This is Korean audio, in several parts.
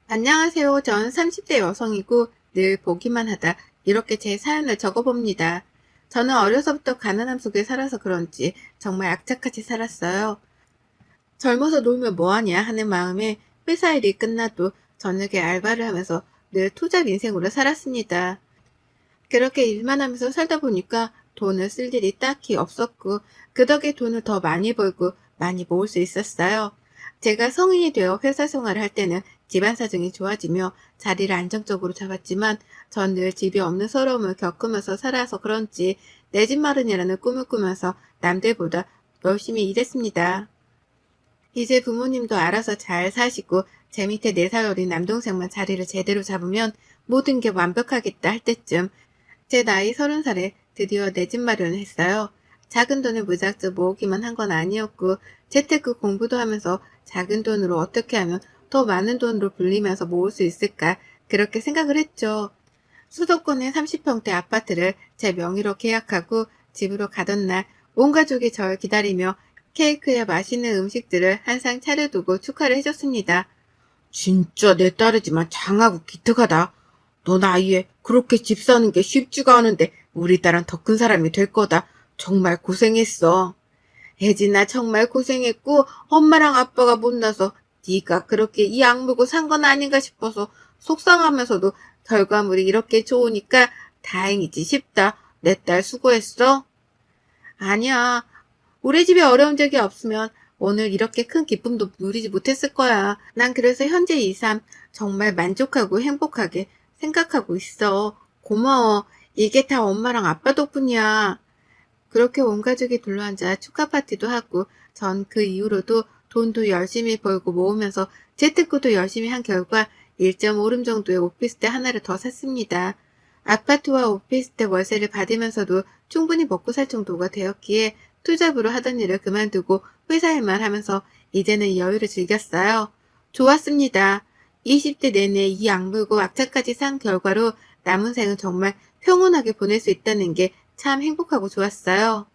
안녕하세요. 전 30대 여성이고 늘 보기만 하다 이렇게 제 사연을 적어봅니다. 저는 어려서부터 가난함 속에 살아서 그런지 정말 악착같이 살았어요. 젊어서 놀면 뭐하냐 하는 마음에 회사 일이 끝나도 저녁에 알바를 하면서 늘 투잡 인생으로 살았습니다. 그렇게 일만 하면서 살다 보니까 돈을 쓸 일이 딱히 없었고 그 덕에 돈을 더 많이 벌고 많이 모을 수 있었어요. 제가 성인이 되어 회사 생활을 할 때는 집안 사정이 좋아지며 자리를 안정적으로 잡았지만 전 늘 집이 없는 서러움을 겪으면서 살아서 그런지 내 집 마련이라는 꿈을 꾸면서 남들보다 열심히 일했습니다. 이제 부모님도 알아서 잘 사시고 제 밑에 4살 어린 남동생만 자리를 제대로 잡으면 모든 게 완벽하겠다 할 때쯤 제 나이 30살에 드디어 내 집 마련을 했어요. 작은 돈을 무작정 모으기만 한 건 아니었고 재테크 공부도 하면서 작은 돈으로 어떻게 하면 더 많은 돈으로 불리면서 모을 수 있을까 그렇게 생각을 했죠. 수도권의 30평대 아파트를 제 명의로 계약하고 집으로 가던 날 온 가족이 절 기다리며 케이크에 맛있는 음식들을 한 상 차려두고 축하를 해줬습니다. 진짜 내 딸이지만 장하고 기특하다. 너 나이에 그렇게 집 사는 게 쉽지가 않은데 우리 딸은 더 큰 사람이 될 거다. 정말 고생했어. 혜진아 정말 고생했고 엄마랑 아빠가 못나서 네가 그렇게 이 악물고 산 건 아닌가 싶어서 속상하면서도 결과물이 이렇게 좋으니까 다행이지 싶다. 내 딸 수고했어. 아니야. 우리 집에 어려운 적이 없으면 오늘 이렇게 큰 기쁨도 누리지 못했을 거야. 난 그래서 현재 이 삶 정말 만족하고 행복하게 생각하고 있어. 고마워. 이게 다 엄마랑 아빠 덕분이야. 그렇게 온 가족이 둘러앉아 축하 파티도 하고 전 그 이후로도 돈도 열심히 벌고 모으면서 재테크도 열심히 한 결과 1.5룸 정도의 오피스텔 하나를 더 샀습니다. 아파트와 오피스텔 월세를 받으면서도 충분히 먹고 살 정도가 되었기에 투잡으로 하던 일을 그만두고 회사 일만 하면서 이제는 여유를 즐겼어요. 좋았습니다. 20대 내내 이 악물고 악착까지 산 결과로 남은 생은 정말 평온하게 보낼 수 있다는 게 참 행복하고 좋았어요.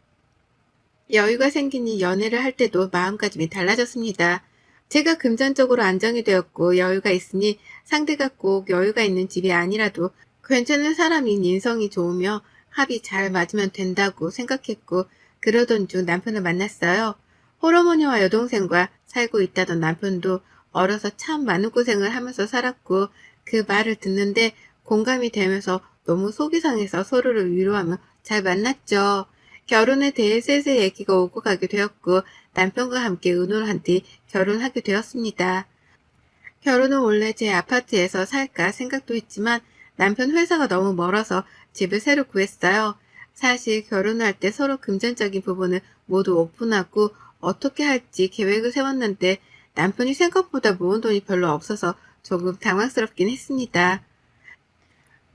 여유가 생기니 연애를 할 때도 마음가짐이 달라졌습니다. 제가 금전적으로 안정이 되었고 여유가 있으니 상대가 꼭 여유가 있는 집이 아니라도 괜찮은 사람인 인성이 좋으며 합이 잘 맞으면 된다고 생각했고 그러던 중 남편을 만났어요. 홀어머니와 여동생과 살고 있다던 남편도 어려서 참 많은 고생을 하면서 살았고 그 말을 듣는데 공감이 되면서 너무 속이 상해서 서로를 위로하며 잘 만났죠. 결혼에 대해 슬슬 얘기가 오고 가게 되었고 남편과 함께 의논을 한 뒤 결혼하게 되었습니다. 결혼은 원래 제 아파트에서 살까 생각도 했지만 남편 회사가 너무 멀어서 집을 새로 구했어요. 사실 결혼할 때 서로 금전적인 부분을 모두 오픈하고 어떻게 할지 계획을 세웠는데 남편이 생각보다 모은 돈이 별로 없어서 조금 당황스럽긴 했습니다.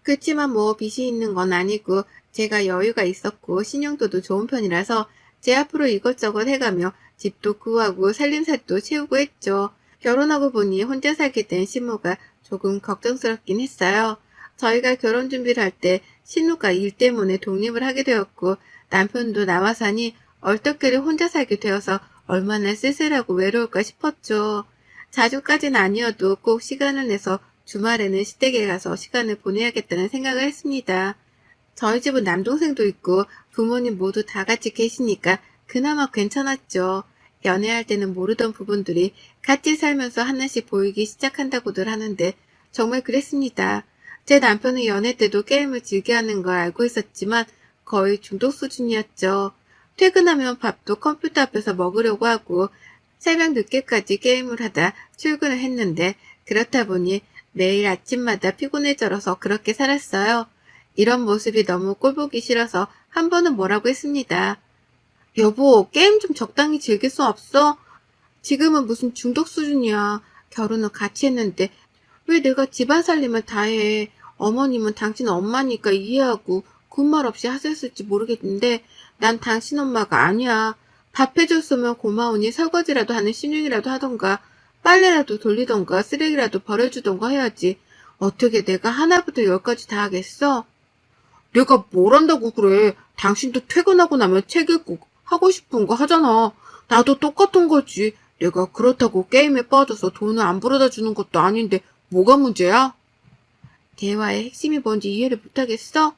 그치만 뭐 빚이 있는 건 아니고 제가 여유가 있었고 신용도도 좋은 편이라서 제 앞으로 이것저것 해가며 집도 구하고 살림살도 채우고 했죠. 결혼하고 보니 혼자 살게 된 신우가 조금 걱정스럽긴 했어요. 저희가 결혼 준비를 할 때 신우가 일 때문에 독립을 하게 되었고 남편도 나와 사니 얼떨결에 혼자 살게 되어서 얼마나 쓸쓸하고 외로울까 싶었죠. 자주까진 아니어도 꼭 시간을 내서 주말에는 시댁에 가서 시간을 보내야겠다는 생각을 했습니다. 저희 집은 남동생도 있고 부모님 모두 다 같이 계시니까 그나마 괜찮았죠. 연애할 때는 모르던 부분들이 같이 살면서 하나씩 보이기 시작한다고들 하는데 정말 그랬습니다. 제 남편은 연애 때도 게임을 즐겨하는 걸 알고 있었지만 거의 중독 수준이었죠. 퇴근하면 밥도 컴퓨터 앞에서 먹으려고 하고 새벽 늦게까지 게임을 하다 출근을 했는데 그렇다 보니 매일 아침마다 피곤해져서 그렇게 살았어요. 이런 모습이 너무 꼴보기 싫어서 한 번은 뭐라고 했습니다. 여보, 게임 좀 적당히 즐길 수 없어? 지금은 무슨 중독 수준이야. 결혼은 같이 했는데 왜 내가 집안 살림을 다 해? 어머님은 당신 엄마니까 이해하고 군말 없이 하셨을지 모르겠는데 난 당신 엄마가 아니야. 밥 해줬으면 고마우니 설거지라도 하는 신용이라도 하던가 빨래라도 돌리던가 쓰레기라도 버려주던가 해야지. 어떻게 내가 하나부터 열까지 다 하겠어? 내가 뭘 한다고 그래. 당신도 퇴근하고 나면 책 읽고 하고 싶은 거 하잖아. 나도 똑같은 거지. 내가 그렇다고 게임에 빠져서 돈을 안 벌어다 주는 것도 아닌데 뭐가 문제야? 대화의 핵심이 뭔지 이해를 못하겠어?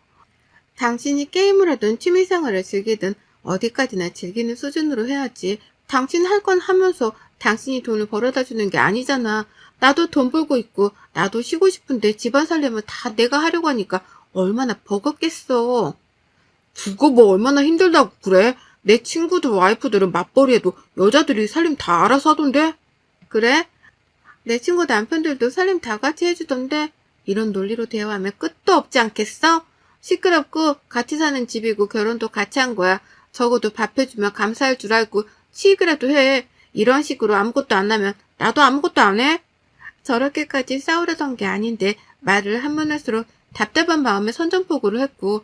당신이 게임을 하든 취미생활을 즐기든 어디까지나 즐기는 수준으로 해야지. 당신 할 건 하면서 당신이 돈을 벌어다 주는 게 아니잖아. 나도 돈 벌고 있고 나도 쉬고 싶은데 집안 살려면 다 내가 하려고 하니까 얼마나 버겁겠어. 그거 뭐 얼마나 힘들다고 그래? 내 친구들 와이프들은 맞벌이해도 여자들이 살림 다 알아서 하던데? 그래? 내 친구 남편들도 살림 다 같이 해주던데 이런 논리로 대화하면 끝도 없지 않겠어? 시끄럽고 같이 사는 집이고 결혼도 같이 한 거야. 적어도 밥 해주면 감사할 줄 알고 치익이라도 해. 이런 식으로 아무것도 안 하면 나도 아무것도 안 해? 저렇게까지 싸우려던 게 아닌데 말을 하면 할수록 답답한 마음에 선전포고를 했고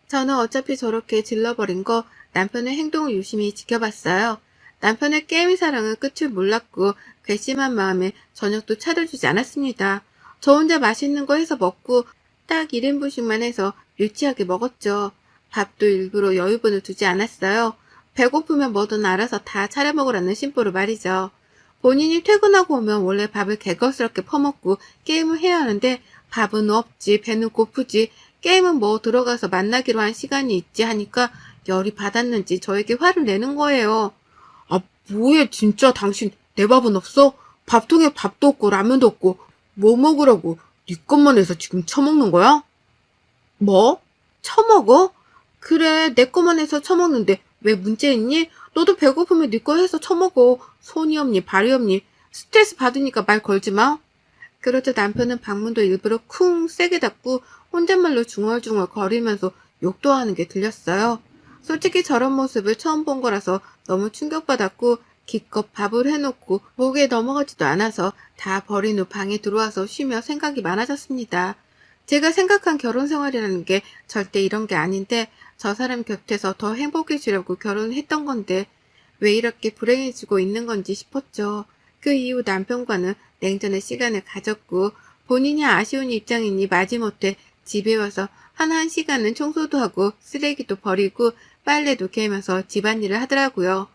저는 어차피 저렇게 질러버린 거 남편의 행동을 유심히 지켜봤어요. 남편의 게임 사랑은 끝을 몰랐고 괘씸한 마음에 저녁도 차려주지 않았습니다. 저 혼자 맛있는 거 해서 먹고 딱 1인분씩만 해서 유치하게 먹었죠. 밥도 일부러 여유분을 두지 않았어요. 배고프면 뭐든 알아서 다 차려 먹으라는 심보로 말이죠. 본인이 퇴근하고 오면 원래 밥을 개걸스럽게 퍼먹고 게임을 해야 하는데 밥은 없지, 배는 고프지, 게임은 뭐 들어가서 만나기로 한 시간이 있지 하니까 열이 받았는지 저에게 화를 내는 거예요. 아, 뭐해, 진짜 당신 내 밥은 없어? 밥통에 밥도 없고 라면도 없고 뭐 먹으라고 네 것만 해서 지금 처먹는 거야? 뭐? 처먹어? 그래, 내 거만 해서 처먹는데 왜 문제 있니? 너도 배고프면 네 거 해서 처먹어. 손이 없니, 발이 없니? 스트레스 받으니까 말 걸지 마. 그러자 남편은 방문도 일부러 쿵 세게 닫고 혼잣말로 중얼중얼 거리면서 욕도 하는 게 들렸어요. 솔직히 저런 모습을 처음 본 거라서 너무 충격받았고 기껏 밥을 해놓고 목에 넘어가지도 않아서 다 버린 후 방에 들어와서 쉬며 생각이 많아졌습니다. 제가 생각한 결혼 생활이라는 게 절대 이런 게 아닌데 저 사람 곁에서 더 행복해지려고 결혼했던 건데 왜 이렇게 불행해지고 있는 건지 싶었죠. 그 이후 남편과는 냉전의 시간을 가졌고 본인이 아쉬운 입장이니 마지못해 집에 와서 한 1시간은 청소도 하고 쓰레기도 버리고 빨래도 개면서 집안일을 하더라고요.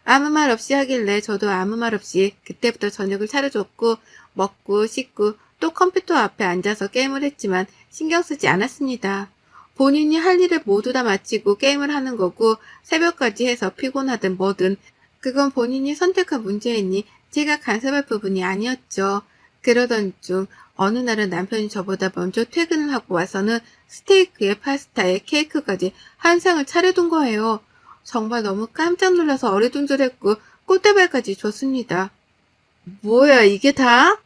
아무 말 없이 하길래 저도 아무 말 없이 그때부터 저녁을 차려줬고 먹고 씻고 또 컴퓨터 앞에 앉아서 게임을 했지만 신경 쓰지 않았습니다. 본인이 할 일을 모두 다 마치고 게임을 하는 거고 새벽까지 해서 피곤하든 뭐든 그건 본인이 선택한 문제이니 제가 간섭할 부분이 아니었죠. 그러던 중 어느 날은 남편이 저보다 먼저 퇴근을 하고 와서는 스테이크에 파스타에 케이크까지 한 상을 차려둔 거예요. 정말 너무 깜짝 놀라서 어리둥절했고 꽃다발까지 줬습니다. 뭐야 이게 다?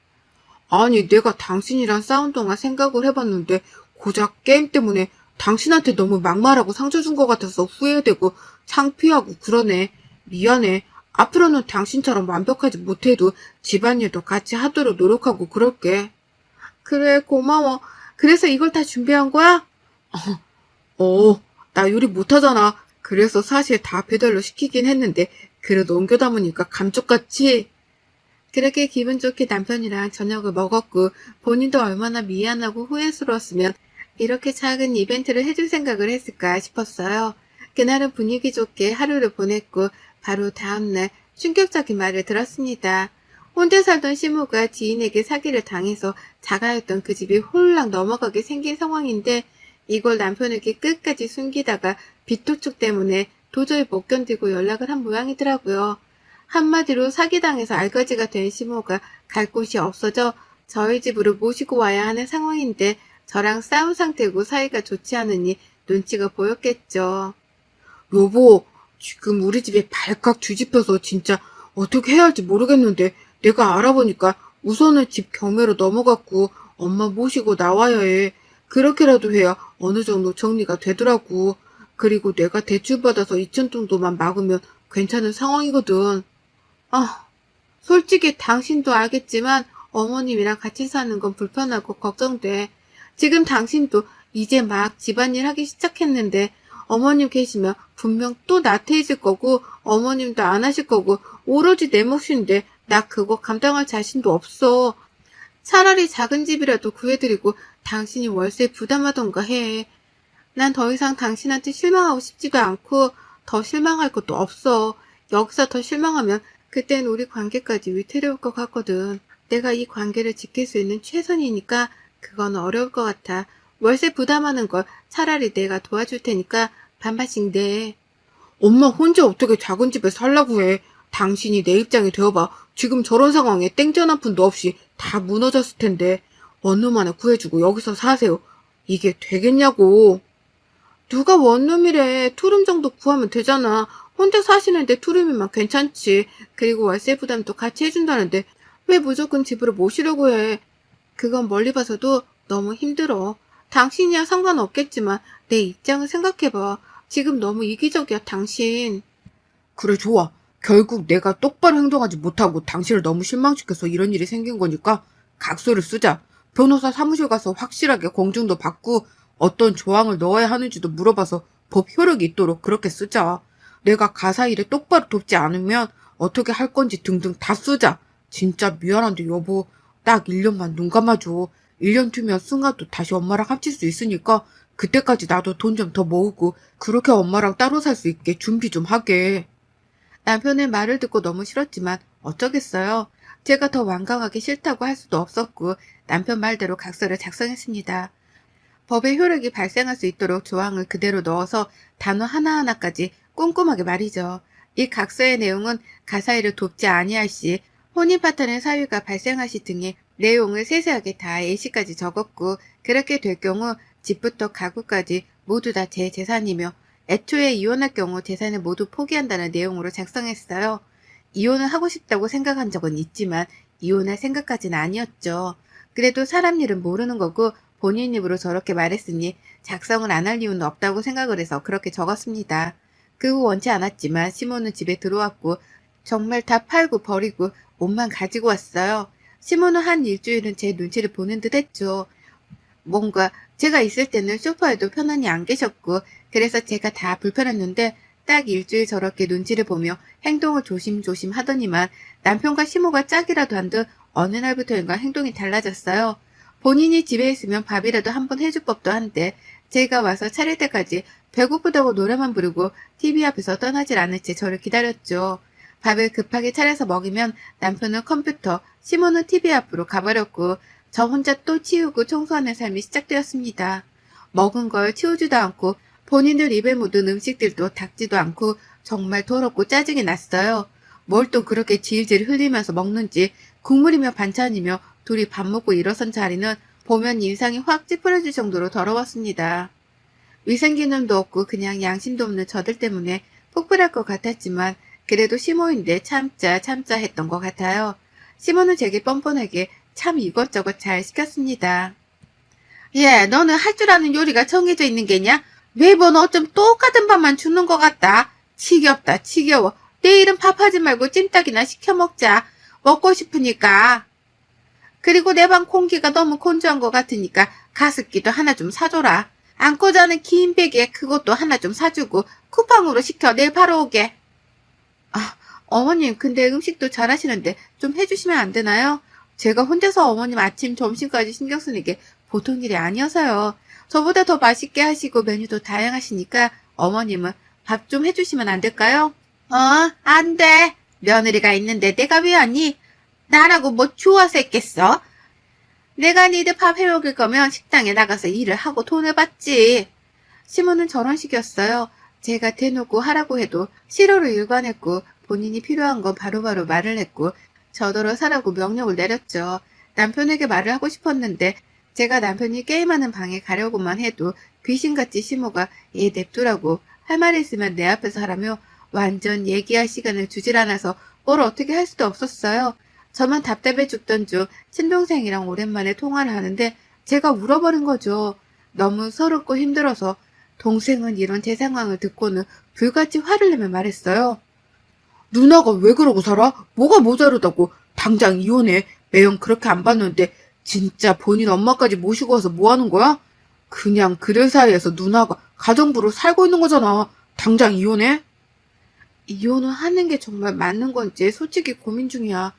아니, 내가 당신이랑 싸운 동안 생각을 해봤는데 고작 게임 때문에 당신한테 너무 막말하고 상처 준 것 같아서 후회되고 창피하고 그러네. 미안해. 앞으로는 당신처럼 완벽하지 못해도 집안일도 같이 하도록 노력하고 그럴게. 그래 고마워. 그래서 이걸 다 준비한 거야? 나 요리 못하잖아. 그래서 사실 다 배달로 시키긴 했는데 그래도 옮겨 담으니까 감쪽같이. 그렇게 기분 좋게 남편이랑 저녁을 먹었고 본인도 얼마나 미안하고 후회스러웠으면 이렇게 작은 이벤트를 해줄 생각을 했을까 싶었어요. 그날은 분위기 좋게 하루를 보냈고 바로 다음날 충격적인 말을 들었습니다. 혼자 살던 시모가 지인에게 사기를 당해서 자가였던 그 집이 홀랑 넘어가게 생긴 상황인데 이걸 남편에게 끝까지 숨기다가 빚도축 때문에 도저히 못 견디고 연락을 한 모양이더라고요. 한마디로 사기당해서 알거지가 된 시모가 갈 곳이 없어져 저희 집으로 모시고 와야 하는 상황인데 저랑 싸운 상태고 사이가 좋지 않으니 눈치가 보였겠죠. 여보, 지금 우리 집에 발칵 뒤집혀서 진짜 어떻게 해야 할지 모르겠는데 내가 알아보니까 우선은 집 경매로 넘어갔고 엄마 모시고 나와야 해. 그렇게라도 해야 어느 정도 정리가 되더라고. 그리고 내가 대출받아서 2천 정도만 막으면 괜찮은 상황이거든. 솔직히 당신도 알겠지만 어머님이랑 같이 사는 건 불편하고 걱정돼. 지금 당신도 이제 막 집안일 하기 시작했는데 어머님 계시면 분명 또 나태해질 거고 어머님도 안 하실 거고 오로지 내 몫인데 나 그거 감당할 자신도 없어. 차라리 작은 집이라도 구해드리고 당신이 월세 부담하던가 해. 난 더 이상 당신한테 실망하고 싶지도 않고 더 실망할 것도 없어. 여기서 더 실망하면 그땐 우리 관계까지 위태로울 것 같거든. 내가 이 관계를 지킬 수 있는 최선이니까 그건 어려울 것 같아. 월세 부담하는 걸 차라리 내가 도와줄 테니까 반반씩 내. 엄마 혼자 어떻게 작은 집에 살라고 해. 당신이 내 입장이 되어봐. 지금 저런 상황에 땡전 한 푼도 없이 다 무너졌을 텐데 원룸 하나 구해주고 여기서 사세요. 이게 되겠냐고. 누가 원룸이래. 투룸 정도 구하면 되잖아. 혼자 사시는데 투룸이면 괜찮지. 그리고 월세 부담도 같이 해준다는데 왜 무조건 집으로 모시려고 해. 그건 멀리 봐서도 너무 힘들어. 당신이야 상관없겠지만 내 입장을 생각해봐. 지금 너무 이기적이야, 당신. 그래, 좋아. 결국 내가 똑바로 행동하지 못하고 당신을 너무 실망시켜서 이런 일이 생긴 거니까 각서를 쓰자. 변호사 사무실 가서 확실하게 공증도 받고 어떤 조항을 넣어야 하는지도 물어봐서 법 효력이 있도록 그렇게 쓰자. 내가 가사 일에 똑바로 돕지 않으면 어떻게 할 건지 등등 다 쓰자. 진짜 미안한데 여보, 딱 1년만 눈 감아줘. 1년 뒤면 승아도 다시 엄마랑 합칠 수 있으니까 그때까지 나도 돈 좀 더 모으고 그렇게 엄마랑 따로 살 수 있게 준비 좀 하게. 남편의 말을 듣고 너무 싫었지만 어쩌겠어요. 제가 더 완강하게 싫다고 할 수도 없었고 남편 말대로 각서를 작성했습니다. 법의 효력이 발생할 수 있도록 조항을 그대로 넣어서 단어 하나하나까지 꼼꼼하게 말이죠. 이 각서의 내용은 가사일을 돕지 아니할 시, 혼인 파탄의 사유가 발생할 시 등의 내용을 세세하게 다 예시까지 적었고 그렇게 될 경우 집부터 가구까지 모두 다 제 재산이며 애초에 이혼할 경우 재산을 모두 포기한다는 내용으로 작성했어요. 이혼을 하고 싶다고 생각한 적은 있지만 이혼할 생각까지는 아니었죠. 그래도 사람 일은 모르는 거고 본인 입으로 저렇게 말했으니 작성을 안 할 이유는 없다고 생각을 해서 그렇게 적었습니다. 그 후 원치 않았지만 시몬은 집에 들어왔고 정말 다 팔고 버리고 옷만 가지고 왔어요. 시몬은 한 일주일은 제 눈치를 보는 듯 했죠. 뭔가 제가 있을 때는 소파에도 편안히 안 계셨고 그래서 제가 다 불편했는데 딱 일주일 저렇게 눈치를 보며 행동을 조심조심 하더니만 남편과 시모가 짝이라도 한 듯 어느 날부터인가 행동이 달라졌어요. 본인이 집에 있으면 밥이라도 한번 해줄 법도 한데 제가 와서 차릴 때까지 배고프다고 노래만 부르고 TV 앞에서 떠나질 않을 채 저를 기다렸죠. 밥을 급하게 차려서 먹이면 남편은 컴퓨터, 시모는 TV 앞으로 가버렸고 저 혼자 또 치우고 청소하는 삶이 시작되었습니다. 먹은 걸 치우지도 않고 본인들 입에 묻은 음식들도 닦지도 않고 정말 더럽고 짜증이 났어요. 뭘 또 그렇게 질질 흘리면서 먹는지 국물이며 반찬이며 둘이 밥 먹고 일어선 자리는 보면 인상이 확 찌푸려질 정도로 더러웠습니다. 위생기능도 없고 그냥 양심도 없는 저들 때문에 폭발할 것 같았지만 그래도 시모인데 참자 했던 것 같아요. 시모는 제게 뻔뻔하게 참 이것저것 잘 시켰습니다. 예, 너는 할 줄 아는 요리가 정해져 있는 게냐? 매번 어쩜 똑같은 밥만 주는 것 같다. 지겹다, 지겨워. 내일은 밥하지 말고 찜닭이나 시켜 먹자. 먹고 싶으니까. 그리고 내 방 공기가 너무 건조한 것 같으니까 가습기도 하나 좀 사줘라. 안고 자는 긴 베개 그것도 하나 좀 사주고 쿠팡으로 시켜 내일 바로 오게. 아, 어머님 근데 음식도 잘하시는데 좀 해주시면 안 되나요? 제가 혼자서 어머님 아침 점심까지 신경 쓰는 게 보통 일이 아니어서요. 저보다 더 맛있게 하시고 메뉴도 다양하시니까 어머님은 밥 좀 해주시면 안 될까요? 안 돼. 며느리가 있는데 내가 왜 하니? 나라고 뭐 좋아서 했겠어? 내가 니들 밥 해먹을 거면 식당에 나가서 일을 하고 돈을 받지. 시모는 저런 식이었어요. 제가 대놓고 하라고 해도 싫어로 일관했고 본인이 필요한 건 바로바로 말을 했고 저더러 사라고 명령을 내렸죠. 남편에게 말을 하고 싶었는데 제가 남편이 게임하는 방에 가려고만 해도 귀신같이 시모가 얘 냅두라고 할 말 있으면 내 앞에서 하라며 완전 얘기할 시간을 주질 않아서 뭘 어떻게 할 수도 없었어요. 저만 답답해 죽던 중 친동생이랑 오랜만에 통화를 하는데 제가 울어버린 거죠. 너무 서럽고 힘들어서 동생은 이런 제 상황을 듣고는 불같이 화를 내며 말했어요. 누나가 왜 그러고 살아? 뭐가 모자르다고. 당장 이혼해. 매형 그렇게 안 봤는데 진짜 본인 엄마까지 모시고 와서 뭐 하는 거야? 그냥 그들 사이에서 누나가 가정부로 살고 있는 거잖아. 당장 이혼해? 이혼을 하는 게 정말 맞는 건지 솔직히 고민 중이야.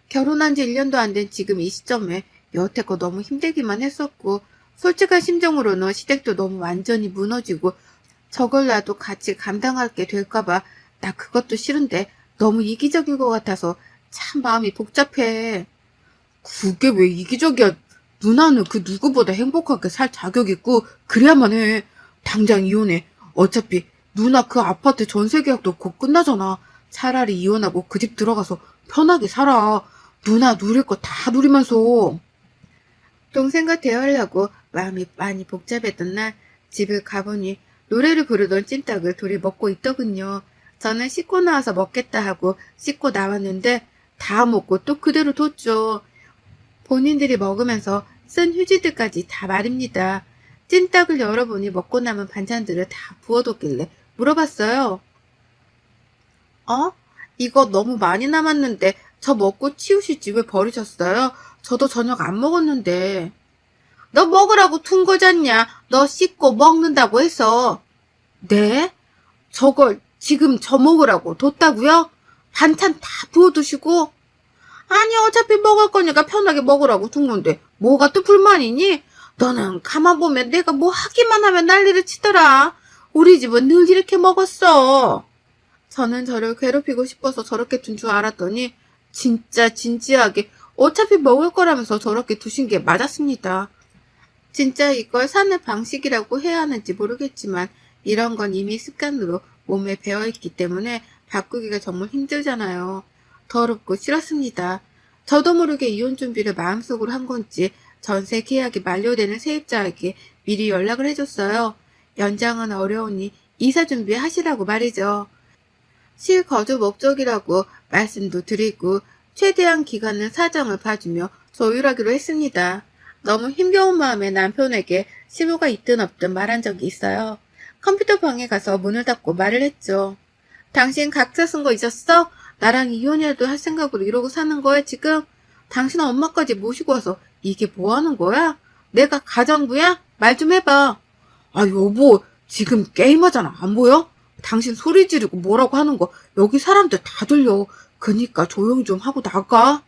결혼한 지 1년도 안 된 지금 이 시점에 여태껏 너무 힘들기만 했었고 솔직한 심정으로는 시댁도 너무 완전히 무너지고 저걸 나도 같이 감당하게 될까봐 나 그것도 싫은데 너무 이기적인 것 같아서 참 마음이 복잡해. 그게 왜 이기적이야? 누나는 그 누구보다 행복하게 살 자격 있고 그래야만 해. 당장 이혼해. 어차피 누나 그 아파트 전세 계약도 곧 끝나잖아. 차라리 이혼하고 그 집 들어가서 편하게 살아. 누나 누릴 거 다 누리면서. 동생과 대화하려고 마음이 많이 복잡했던 날 집을 가보니 노래를 부르던 찜닭을 둘이 먹고 있더군요. 저는 씻고 나와서 먹겠다 하고 씻고 나왔는데 다 먹고 또 그대로 뒀죠. 본인들이 먹으면서 쓴 휴지들까지 다 말입니다. 찜닭을 열어보니 먹고 남은 반찬들을 다 부어뒀길래 물어봤어요. 어? 이거 너무 많이 남았는데 저 먹고 치우시지 왜 버리셨어요? 저도 저녁 안 먹었는데. 너 먹으라고 둔 거잖냐? 너 씻고 먹는다고 해서. 네? 저걸 지금 저 먹으라고 뒀다고요? 반찬 다 부어두시고? 아니 어차피 먹을 거니까 편하게 먹으라고 둔 건데 뭐가 또 불만이니? 너는 가만 보면 내가 뭐 하기만 하면 난리를 치더라. 우리 집은 늘 이렇게 먹었어. 저는 저를 괴롭히고 싶어서 저렇게 둔 줄 알았더니 진짜 진지하게 어차피 먹을 거라면서 저렇게 두신 게 맞았습니다. 진짜 이걸 사는 방식이라고 해야 하는지 모르겠지만 이런 건 이미 습관으로 몸에 배어있기 때문에 바꾸기가 정말 힘들잖아요. 더럽고 싫었습니다. 저도 모르게 이혼 준비를 마음속으로 한 건지 전세 계약이 만료되는 세입자에게 미리 연락을 해줬어요. 연장은 어려우니 이사 준비하시라고 말이죠. 실거주 목적이라고 말씀도 드리고 최대한 기간은 사정을 봐주며 조율하기로 했습니다. 너무 힘겨운 마음에 남편에게 시무가 있든 없든 말한 적이 있어요. 컴퓨터 방에 가서 문을 닫고 말을 했죠. 당신 각자 쓴 거 잊었어? 나랑 이혼이라도 할 생각으로 이러고 사는 거야 지금? 당신 엄마까지 모시고 와서 이게 뭐 하는 거야? 내가 가정부야? 말 좀 해봐. 아, 여보, 지금 게임하잖아. 안 보여? 당신 소리 지르고 뭐라고 하는 거 여기 사람들 다 들려. 그니까 조용히 좀 하고 나가.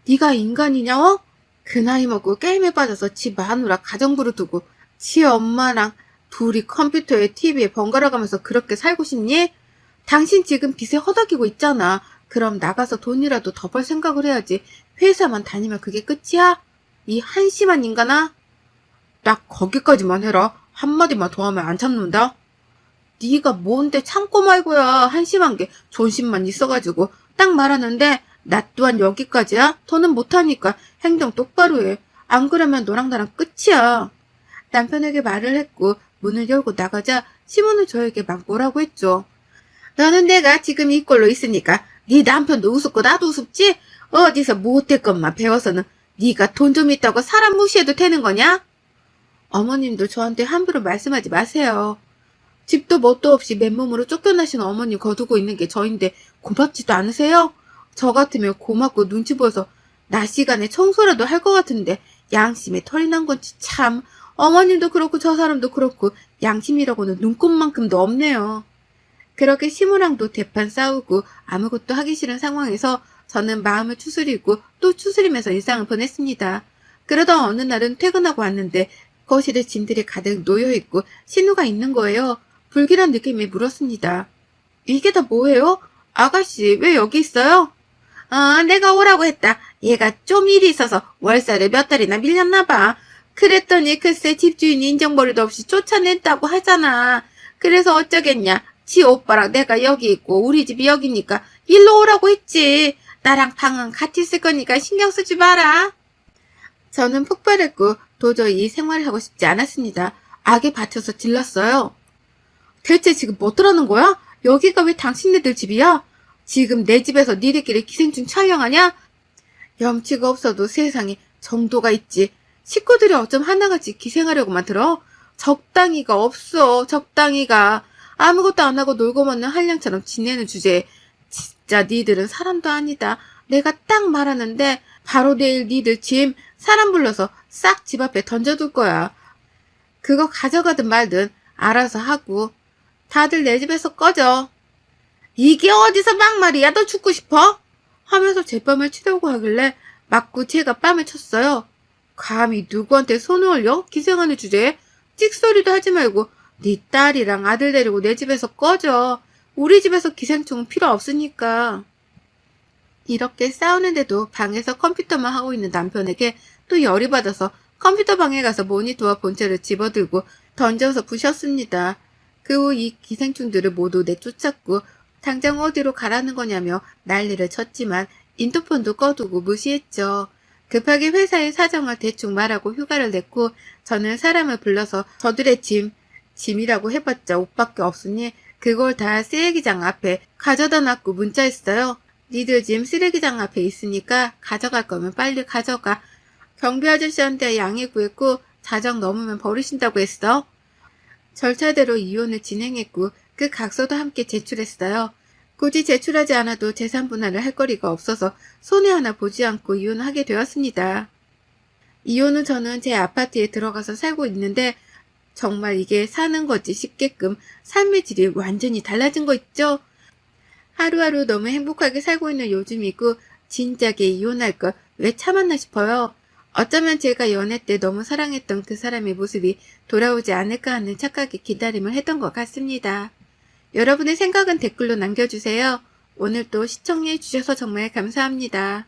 네가 인간이냐? 어? 그 나이 먹고 게임에 빠져서 지 마누라 가정부를 두고 지 엄마랑 둘이 컴퓨터에 TV에 번갈아 가면서 그렇게 살고 싶니? 당신 지금 빚에 허덕이고 있잖아. 그럼 나가서 돈이라도 더 벌 생각을 해야지. 회사만 다니면 그게 끝이야? 이 한심한 인간아? 딱 거기까지만 해라. 한마디만 더 하면 안 참는다. 네가 뭔데 참고 말고야. 한심한 게 존심만 있어가지고 딱 말하는데 나 또한 여기까지야? 더는 못하니까 행동 똑바로 해. 안 그러면 너랑 나랑 끝이야. 남편에게 말을 했고 문을 열고 나가자 시몬은 저에게 막 뭐라고 했죠. 너는 내가 지금 이 꼴로 있으니까 네 남편도 우습고 나도 우습지? 어디서 못될 것만 배워서는 네가 돈 좀 있다고 사람 무시해도 되는 거냐? 어머님도 저한테 함부로 말씀하지 마세요. 집도 뭣도 없이 맨몸으로 쫓겨나신 어머님 거두고 있는 게 저인데 고맙지도 않으세요? 저 같으면 고맙고 눈치 보여서 낮 시간에 청소라도 할 것 같은데 양심에 털이 난 건지 참. 어머님도 그렇고 저 사람도 그렇고 양심이라고는 눈꼽만큼도 없네요. 그렇게 시무랑도 대판 싸우고 아무것도 하기 싫은 상황에서 저는 마음을 추스리고 또 추스리면서 일상을 보냈습니다. 그러다 어느 날은 퇴근하고 왔는데 거실에 짐들이 가득 놓여있고 신우가 있는 거예요. 불길한 느낌이 물었습니다. 이게 다 뭐예요? 아가씨 왜 여기 있어요? 내가 오라고 했다. 얘가 좀 일이 있어서 월세를 몇 달이나 밀렸나 봐. 그랬더니 글쎄 집주인이 인정머리도 없이 쫓아냈다고 하잖아. 그래서 어쩌겠냐. 지 오빠랑 내가 여기 있고 우리 집이 여기니까 일로 오라고 했지. 나랑 방은 같이 쓸 거니까 신경 쓰지 마라. 저는 폭발했고 도저히 생활하고 싶지 않았습니다. 악에 받쳐서 질렀어요. 대체 지금 뭐 어떠라는 거야? 여기가 왜 당신네들 집이야? 지금 내 집에서 니들끼리 기생충 촬영하냐? 염치가 없어도 세상에 정도가 있지. 식구들이 어쩜 하나같이 기생하려고만 들어? 적당히가 없어. 적당히가. 아무것도 안 하고 놀고 먹는 한량처럼 지내는 주제에 진짜 니들은 사람도 아니다. 내가 딱 말하는데 바로 내일 니들 짐 사람 불러서 싹 집 앞에 던져둘 거야. 그거 가져가든 말든 알아서 하고 다들 내 집에서 꺼져. 이게 어디서 막말이야? 너 죽고 싶어? 하면서 제 뺨을 치려고 하길래 맞고 제가 뺨을 쳤어요. 감히 누구한테 손을 올려? 기생하는 주제에 찍소리도 하지 말고 네 딸이랑 아들 데리고 내 집에서 꺼져. 우리 집에서 기생충은 필요 없으니까. 이렇게 싸우는데도 방에서 컴퓨터만 하고 있는 남편에게 또 열이 받아서 컴퓨터 방에 가서 모니터와 본체를 집어들고 던져서 부셨습니다. 그 후 이 기생충들을 모두 내쫓았고 당장 어디로 가라는 거냐며 난리를 쳤지만 인터폰도 꺼두고 무시했죠. 급하게 회사의 사정을 대충 말하고 휴가를 냈고 저는 사람을 불러서 저들의 짐이라고 해봤자 옷밖에 없으니 그걸 다 쓰레기장 앞에 가져다 놨고 문자했어요. 니들 짐 쓰레기장 앞에 있으니까 가져갈 거면 빨리 가져가. 경비 아저씨한테 양해 구했고 자정 넘으면 버리신다고 했어. 절차대로 이혼을 진행했고 그 각서도 함께 제출했어요. 굳이 제출하지 않아도 재산 분할을 할 거리가 없어서 손해 하나 보지 않고 이혼하게 되었습니다. 이혼 후 저는 제 아파트에 들어가서 살고 있는데 정말 이게 사는 거지 싶게끔 삶의 질이 완전히 달라진 거 있죠? 하루하루 너무 행복하게 살고 있는 요즘이고 진작에 이혼할 걸 왜 참았나 싶어요. 어쩌면 제가 연애 때 너무 사랑했던 그 사람의 모습이 돌아오지 않을까 하는 착각의 기다림을 했던 것 같습니다. 여러분의 생각은 댓글로 남겨주세요. 오늘도 시청해주셔서 정말 감사합니다.